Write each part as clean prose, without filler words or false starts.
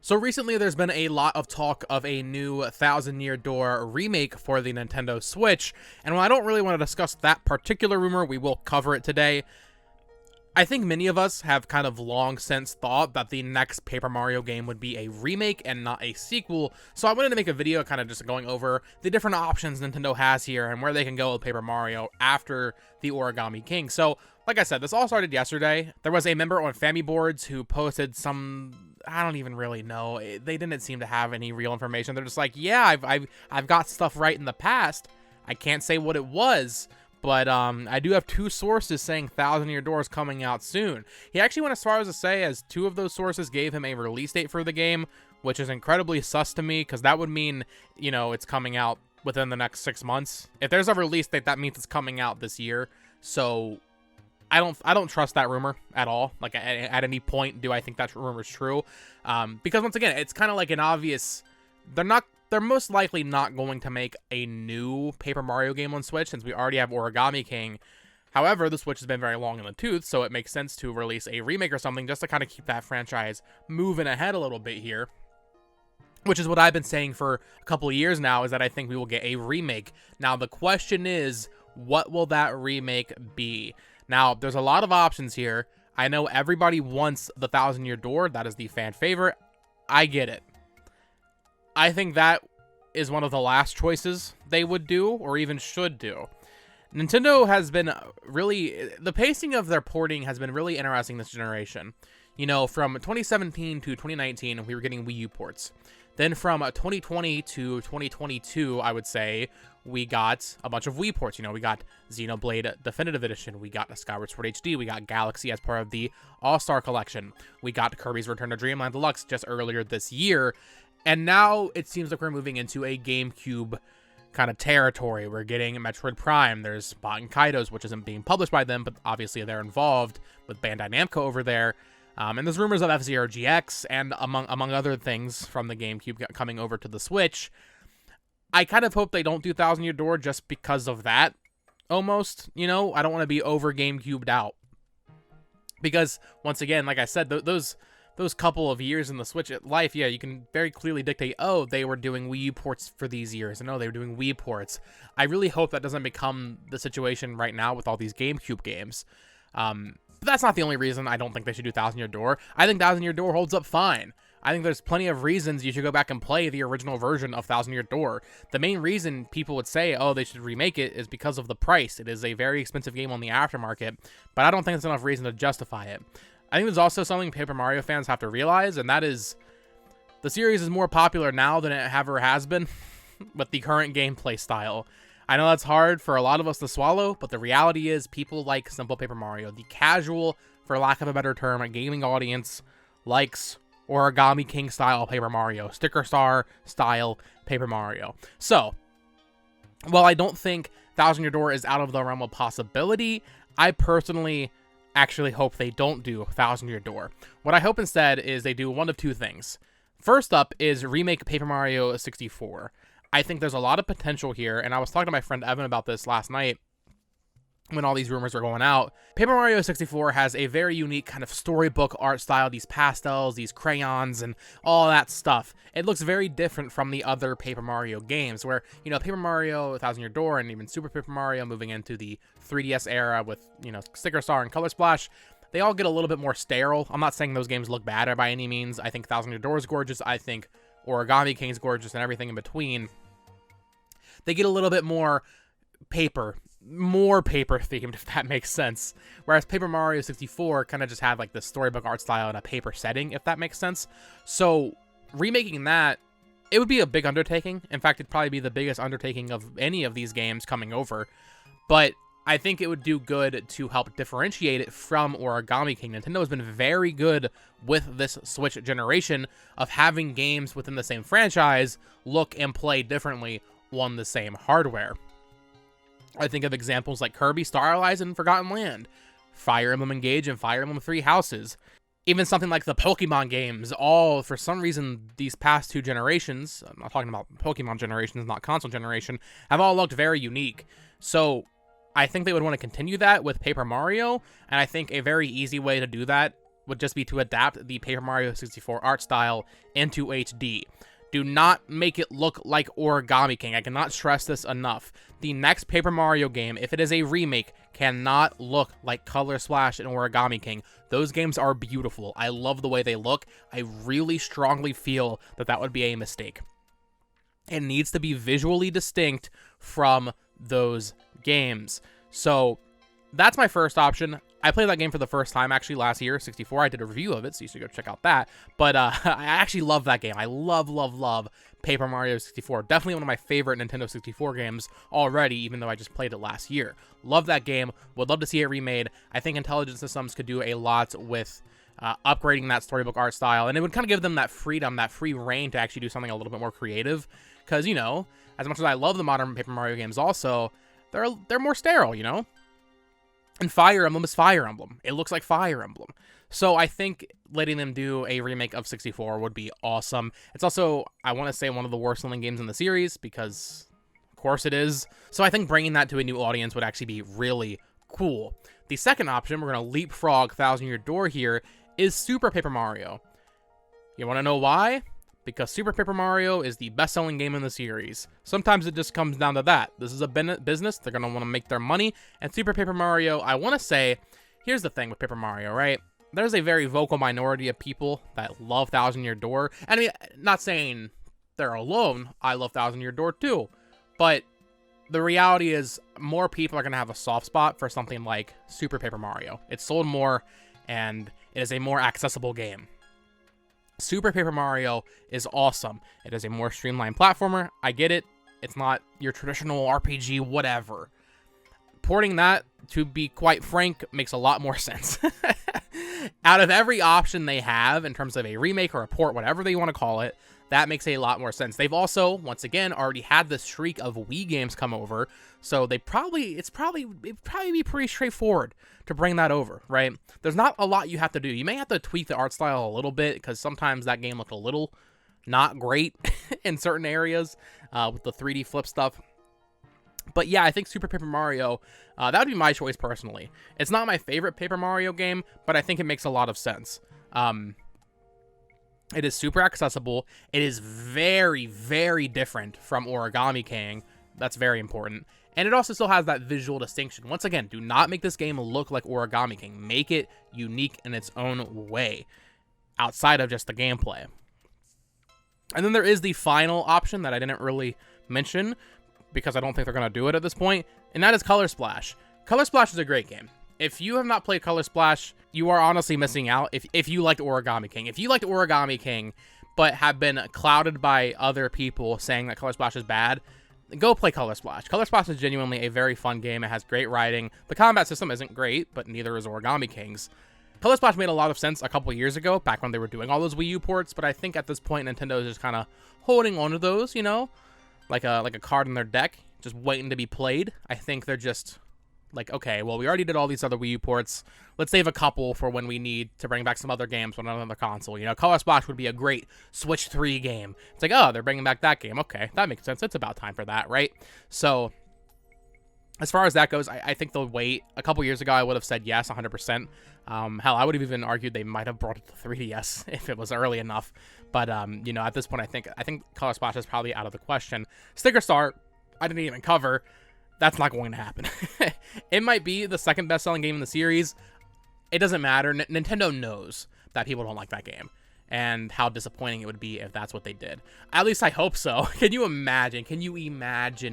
So recently there's been a lot of talk of a new Thousand Year Door remake for the Nintendo Switch, and while I don't really want to discuss that particular rumor, we will cover it today. I think many of us have kind of long since thought that the next Paper Mario game would be a remake and not a sequel, so I wanted to make a video kind of just going over the different options Nintendo has here and where they can go with Paper Mario after the Origami King. So, like I said, this all started yesterday. There was a member on Family Boards who posted some, I don't even really know, they didn't seem to have any real information. They're just like, yeah, I've got stuff right in the past. I can't say what it was, but I do have two sources saying Thousand Year Door is coming out soon. He actually went as far as to say as two of those sources gave him a release date for the game, which is incredibly sus to me, because that would mean, you know, it's coming out within the next 6 months. If there's a release date, that means it's coming out this year. So I don't trust that rumor at all. Like, at any point do I think that rumor is true, because once again, it's kind of like an obvious. They're most likely not going to make a new Paper Mario game on Switch, since we already have Origami King. However, the Switch has been very long in the tooth, so it makes sense to release a remake or something just to kind of keep that franchise moving ahead a little bit here. Which is what I've been saying for a couple of years now, is that I think we will get a remake. Now, the question is, what will that remake be? Now, there's a lot of options here. I know everybody wants the Thousand Year Door. That is the fan favorite. I get it. I think that is one of the last choices they would do, or even should do. Nintendo has been really, the pacing of their porting has been really interesting this generation. You know, from 2017 to 2019, we were getting Wii U ports. Then from 2020 to 2022, I would say, we got a bunch of Wii ports. You know, we got Xenoblade Definitive Edition, we got Skyward Sword HD, we got Galaxy as part of the All-Star Collection, we got Kirby's Return to Dreamland Deluxe just earlier this year, and now it seems like we're moving into a GameCube kind of territory. We're getting Metroid Prime, there's Spot and Kaitos, which isn't being published by them, but obviously they're involved with Bandai Namco over there. And there's rumors of F-Zero GX and among other things from the GameCube coming over to the Switch. I kind of hope they don't do Thousand Year Door just because of that, almost. You know, I don't want to be over GameCubed out. Because, once again, like I said, those couple of years in the Switch life, yeah, you can very clearly dictate, oh, they were doing Wii U ports for these years, and oh, they were doing Wii ports. I really hope that doesn't become the situation right now with all these GameCube games. But that's not the only reason I don't think they should do Thousand Year Door. I think Thousand Year Door holds up fine. I think there's plenty of reasons you should go back and play the original version of Thousand Year Door. The main reason people would say, oh, they should remake it is because of the price. It is a very expensive game on the aftermarket, but I don't think that's enough reason to justify it. I think there's also something Paper Mario fans have to realize, and that is the series is more popular now than it ever has been with the current gameplay style. I know that's hard for a lot of us to swallow, but the reality is people like simple Paper Mario. The casual, for lack of a better term, gaming audience likes Origami King style Paper Mario, Sticker Star style Paper Mario. So, while I don't think Thousand Year Door is out of the realm of possibility, I personally actually hope they don't do Thousand Year Door. What I hope instead is they do one of two things. First up is remake Paper Mario 64. I think there's a lot of potential here, and I was talking to my friend Evan about this last night when all these rumors were going out. Paper Mario 64 has a very unique kind of storybook art style, these pastels, these crayons, and all that stuff. It looks very different from the other Paper Mario games, where, you know, Paper Mario, Thousand Year Door, and even Super Paper Mario moving into the 3DS era with, you know, Sticker Star and Color Splash, they all get a little bit more sterile. I'm not saying those games look bad by any means. I think Thousand Year Door is gorgeous. I think Origami King is gorgeous, and everything in between. They get a little bit more paper themed, if that makes sense. Whereas Paper Mario 64 kind of just had like this storybook art style in a paper setting, if that makes sense. So remaking that, it would be a big undertaking. In fact, it'd probably be the biggest undertaking of any of these games coming over. But I think it would do good to help differentiate it from Origami King. Nintendo has been very good with this Switch generation of having games within the same franchise look and play differently on the same hardware. I think of examples like Kirby Star Allies and Forgotten Land, Fire Emblem Engage and Fire Emblem Three Houses, even something like the Pokemon games. All, for some reason, these past two generations, I'm not talking about Pokemon generations, not console generation, have all looked very unique. So I think they would want to continue that with Paper Mario, and I think a very easy way to do that would just be to adapt the Paper Mario 64 art style into HD. Do not make it look like Origami King. I cannot stress this enough. The next Paper Mario game, if it is a remake, cannot look like Color Splash and Origami King. Those games are beautiful. I love the way they look. I really strongly feel that that would be a mistake. It needs to be visually distinct from those games. So that's my first option. I played that game for the first time actually last year, 64. I did a review of it, so you should go check out that. But I actually love that game. I love Paper Mario 64. Definitely one of my favorite Nintendo 64 games already, even though I just played it last year. Love that game. Would love to see it remade. I think Intelligent Systems could do a lot with upgrading that storybook art style, and it would kind of give them that freedom, that free reign to actually do something a little bit more creative. Because, you know, as much as I love the modern Paper Mario games also, they're more sterile, you know? And Fire Emblem is Fire Emblem. It looks like Fire Emblem. So I think letting them do a remake of 64 would be awesome. It's also, I want to say, one of the worst selling games in the series, because of course it is. So I think bringing that to a new audience would actually be really cool. The second option, we're going to leapfrog Thousand Year Door here, is Super Paper Mario. You want to know why? Because Super Paper Mario is the best-selling game in the series. Sometimes it just comes down to that. This is a business. They're going to want to make their money. And Super Paper Mario, I want to say, here's the thing with Paper Mario, right? There's a very vocal minority of people that love Thousand Year Door. And I mean, not saying they're alone. I love Thousand Year Door too. But the reality is more people are going to have a soft spot for something like Super Paper Mario. It's sold more, and it is a more accessible game. Super Paper Mario is awesome. It is a more streamlined platformer. I get it. It's not your traditional RPG, whatever. Porting that, to be quite frank, makes a lot more sense. Out of every option they have in terms of a remake or a port, whatever they want to call it, that makes a lot more sense. They've also, once again, already had the streak of Wii games come over, so it'd probably be pretty straightforward to bring that over, right? There's not a lot you have to do. You may have to tweak the art style a little bit, because sometimes that game looked a little not great in certain areas with the 3D flip stuff. But yeah, I think Super Paper Mario, that would be my choice personally. It's not my favorite Paper Mario game, but I think it makes a lot of sense. It is super accessible. It is very, very different from Origami King. That's very important. And it also still has that visual distinction. Once again, do not make this game look like Origami King. Make it unique in its own way, outside of just the gameplay. And then there is the final option that I didn't really mention, because I don't think they're going to do it at this point, and that is Color Splash. Color Splash is a great game. If you have not played Color Splash, you are honestly missing out if you liked Origami King. If you liked Origami King, but have been clouded by other people saying that Color Splash is bad, go play Color Splash. Color Splash is genuinely a very fun game. It has great writing. The combat system isn't great, but neither is Origami King's. Color Splash made a lot of sense a couple years ago, back when they were doing all those Wii U ports, but I think at this point, Nintendo is just kind of holding on to those, you know? Like a card in their deck, just waiting to be played. I think they're just like, okay, well, we already did all these other Wii U ports. Let's save a couple for when we need to bring back some other games on another console. You know, Color Splash would be a great Switch 3 game. It's like, oh, they're bringing back that game. Okay, that makes sense. It's about time for that, right? So, as far as that goes, I think they'll wait. A couple years ago, I would have said yes, 100%. Hell, I would have even argued they might have brought it to 3DS if it was early enough. But, you know, at this point, I think Color Splash is probably out of the question. Sticker Star, I didn't even cover. That's not going to happen. It might be the second best-selling game in the series. It doesn't matter. Nintendo knows that people don't like that game, and how disappointing it would be if that's what they did. At least I hope so. Can you imagine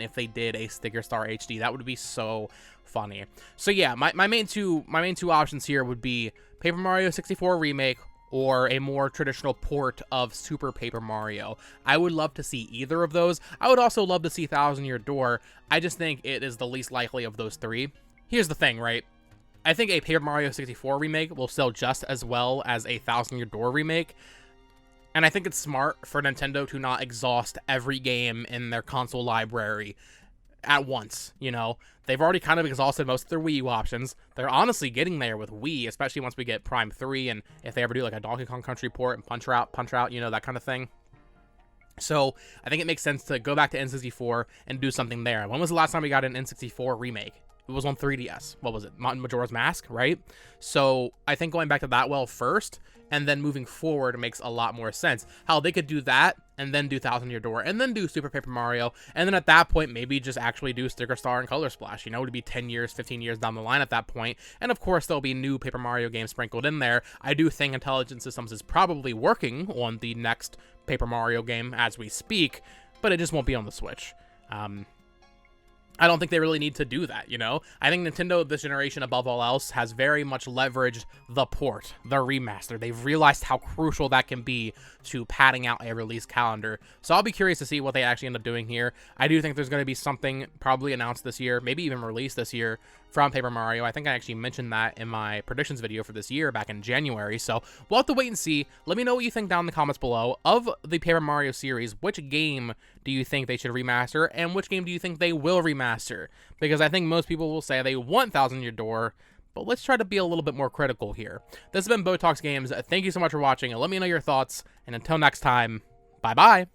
if they did a Sticker Star HD? That would be so funny. So yeah, my main two options here would be Paper Mario 64 Remake or a more traditional port of Super Paper Mario. I would love to see either of those. I would also love to see Thousand Year Door. I just think it is the least likely of those three. Here's the thing, right? I think a Paper Mario 64 remake will sell just as well as a Thousand Year Door remake. And I think it's smart for Nintendo to not exhaust every game in their console library at once, you know? They've already kind of exhausted most of their Wii U options. They're honestly getting there with Wii, especially once we get Prime 3, and if they ever do like a Donkey Kong Country port and Punch Out, you know, that kind of thing. So I think it makes sense to go back to N64 and do something there. When was the last time we got an N64 remake? It was on 3DS. What was it? Majora's Mask, right? So I think going back to that well first, and then moving forward makes a lot more sense. How they could do that, and then do Thousand Year Door, and then do Super Paper Mario, and then at that point, maybe just actually do Sticker Star and Color Splash. You know, it would be 10 years, 15 years down the line at that point. And of course, there'll be new Paper Mario games sprinkled in there. I do think Intelligent Systems is probably working on the next Paper Mario game as we speak, but it just won't be on the Switch. I don't think they really need to do that, you know? I think Nintendo this generation, above all else, has very much leveraged the port, the remaster. They've realized how crucial that can be to padding out a release calendar. So I'll be curious to see what they actually end up doing here. I do think there's going to be something probably announced this year, maybe even released this year from Paper Mario. I think I actually mentioned that in my predictions video for this year back in January. So we'll have to wait and see. Let me know what you think down in the comments below. Of the Paper Mario series, which game do you think they should remaster, and which game do you think they will remaster? Because I think most people will say they want Thousand Year Door, but let's try to be a little bit more critical here. This has been Botox Games. Thank you so much for watching, and let me know your thoughts. And until next time, bye-bye.